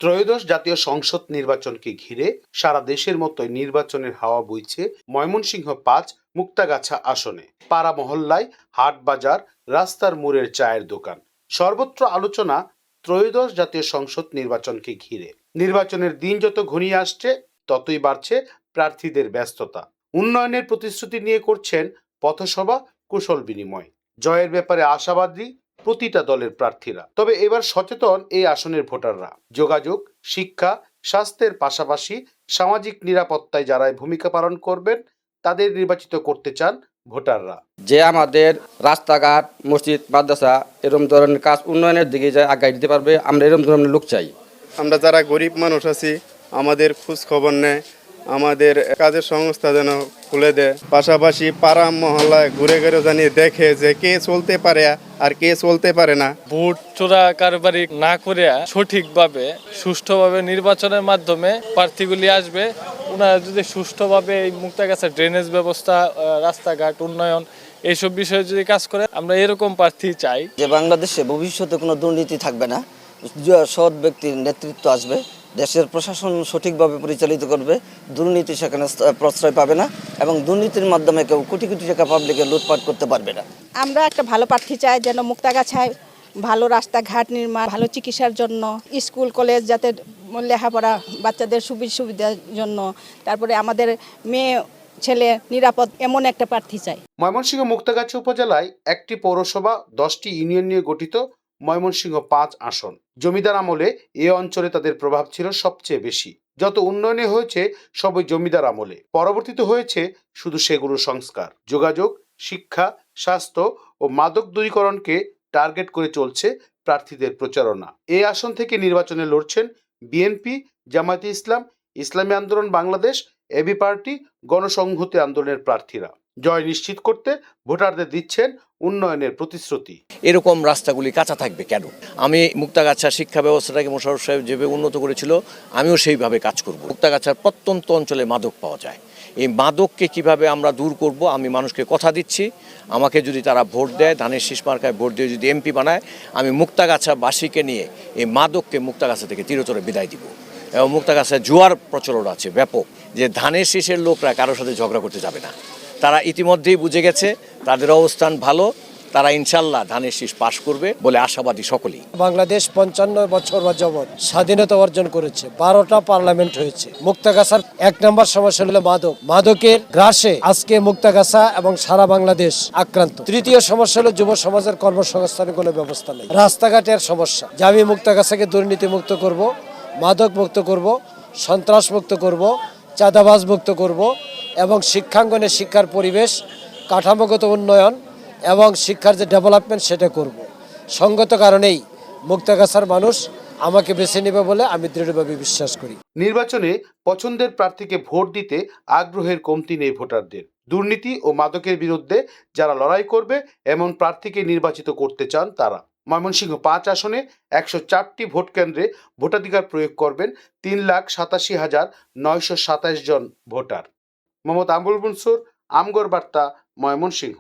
ত্রয়োদশ জাতীয় সংসদ নির্বাচনকে ঘিরে সারা দেশের মতোই নির্বাচনের হাওয়া বইছে ময়মনসিংহ ৫ মুক্তাগাছা আসনে। পাড়া মহল্লায়, হাট বাজার, রাস্তার মোড়ের চায়ের দোকান, সর্বত্র আলোচনা ত্রয়োদশ জাতীয় সংসদ নির্বাচনকে ঘিরে। নির্বাচনের দিন যত ঘনিয়ে আসছে ততই বাড়ছে প্রার্থীদের ব্যস্ততা। উন্নয়নের প্রতিশ্রুতি নিয়ে করছেন পথসভা, কুশল বিনিময়। জয়ের ব্যাপারে আশাবাদী প্রতিটা দলের প্রার্থীরা। তবে এবার সচেতন এই আসনের ভোটাররা। যোগাযোগ, শিক্ষা, স্বাস্থ্যের পাশাপাশি সামাজিক নিরাপত্তায় যারাই ভূমিকা পালন করবেন তাদের নির্বাচিত করতে চান ভোটাররা। যে আমাদের রাস্তাঘাট, মসজিদ, মাদ্রাসা এরকম ধরনের কাজ উন্নয়নের দিকে যে আগায় দিতে পারবে, আমরা এরকম ধরনের লোক চাই। আমরা যারা গরিব মানুষ আছি, আমাদের খোঁজ খবর নেয়, আমাদের কাজের সংস্থা যেন খুলে দেয়। পাশাপাশি পাড়া মহল্লায় ঘুরে ঘুরে জানিয়ে দেখে যে কে চলতে পারে আর কে চলতে পারে না। ভোট চোরা কারবারি না করে সঠিকভাবে সুষ্ঠুভাবে নির্বাচনের মাধ্যমে প্রার্থীগুলি আসবে। ওনারা যদি সুষ্ঠুভাবে এই মুক্তাগাছা ড্রেনেজ ব্যবস্থা, রাস্তাঘাট উন্নয়ন এইসব বিষয়ে যদি কাজ করে, আমরা এরকম প্রার্থী চাই। যে বাংলাদেশে ভবিষ্যতে কোনো দুর্নীতি থাকবে না, সৎ ব্যক্তির নেতৃত্ব আসবে, দেশের প্রশাসন সঠিকভাবে পরিচালিত করবে, দুর্নীতি সেখানে প্রশ্রয় পাবে না এবং দুর্নীতির মাধ্যমে কেউ কোটি কোটি টাকা পাবলিকে লুটপাট করতে পারবে না। আমরা একটা ভালো প্রার্থী চাই, যেন মুক্তাগাছায় ভালো রাস্তাঘাট নির্মাণ, ভালো চিকিৎসার জন্য, স্কুল কলেজ যাতে লেখাপড়া বাচ্চাদের সুবিধার জন্য, তারপরে আমাদের মেয়ে ছেলে নিরাপদ, এমন একটা প্রার্থী চাই। ময়মনসিংহ মুক্তাগাছা উপজেলায় একটি পৌরসভা, 10টি ইউনিয়ন নিয়ে গঠিত ময়মনসিংহ ৫ আসন। জমিদার আমলে এ অঞ্চলে তাদের প্রভাব ছিল সবচেয়ে বেশি। যত উন্নয়নে হয়েছে সবই জমিদার আমলে। পরবর্তীতে হয়েছে শুধু সেগুলো সংস্কার। যোগাযোগ, শিক্ষা, স্বাস্থ্য ও মাদক দূরীকরণকে টার্গেট করে চলছে প্রার্থীদের প্রচারণা। এই আসন থেকে নির্বাচনে লড়ছেন বিএনপি, জামায়াতে ইসলাম, ইসলামী আন্দোলন বাংলাদেশ, এবি পার্টি, গণসংহতি আন্দোলনের প্রার্থীরা। জয় নিশ্চিত করতে ভোটারদের দিচ্ছেন উন্নয়নের প্রতিশ্রুতি। এরকম রাস্তাগুলি কাঁচা থাকবে কেন? আমি মুক্তাগাছা শিক্ষা ব্যবস্থাটাকে মোশাররফ সাহেব যেভাবে উন্নত করেছিল, আমিও সেইভাবে কাজ করব। মুক্তাগাছার প্রত্যন্ত অঞ্চলে মাদক পাওয়া যায়। এই মাদককে কিভাবে আমরা দূর করব, আমি মানুষকে কথা দিচ্ছি, আমাকে যদি তারা ভোট দেয়, ধানের শীষ মার্কায় ভোট দিয়ে যদি এমপি বানায়, আমি মুক্তাগাছাবাসীকে নিয়ে এই মাদককে মুক্তাগাছা থেকে চিরতরে বিদায় দিব। এবং মুক্তাগাছায় জুয়ার প্রচলন আছে ব্যাপক, যে ধানের শীষের লোকরা কারোর সাথে ঝগড়া করতে যাবে না। তারা ইতিমধ্যেই বুঝে গেছে, তাদের অবস্থান ভালো, তারা ইনশাল্লাহ ধানের শীষ পাশ করবে বলে আশাবাদী সকলেই। বাংলাদেশ 55 বছর যাবত স্বাধীনতা অর্জন করেছে, 12টা পার্লামেন্ট হয়েছে। মুক্তাগাছার 1 নম্বর সমস্যা হলো মাদক। মাদকের গ্রাসে আজকে মুক্তাগাছা এবং সারা বাংলাদেশ আক্রান্ত। তৃতীয় সমস্যা হলো যুব সমাজের কর্মসংস্থানের কোনো ব্যবস্থা নেই। রাস্তাঘাটের সমস্যা, যে আমি মুক্তাগাছাকে দুর্নীতি মুক্ত করব, মাদক মুক্ত করব, সন্ত্রাস মুক্ত করব, চাঁদাবাজ মুক্ত করব এবং শিক্ষাঙ্গনে শিক্ষার পরিবেশ, কাঠামোগত উন্নয়ন এবং শিক্ষার যে ডেভেলপমেন্ট সেটা করব। সঙ্গত কারণেই মুক্তাগাছার মানুষ আমাকে বেছে নেবে বলে আমি দৃঢ়ভাবে বিশ্বাস করি। নির্বাচনে পছন্দের প্রার্থীকে ভোট দিতে আগ্রহের কমতি নেই ভোটারদের। দুর্নীতি ও মাদকের বিরুদ্ধে যারা লড়াই করবে এমন প্রার্থীকে নির্বাচিত করতে চান তারা। ময়মনসিংহ ৫ আসনে ১০৪টি ভোট কেন্দ্রে ভোটাধিকার প্রয়োগ করবেন ৩,৮৭,৯২৭ জন ভোটার। মোহাম্মদ আবুল মনসুর, আমগর বার্তা, ময়মনসিংহ।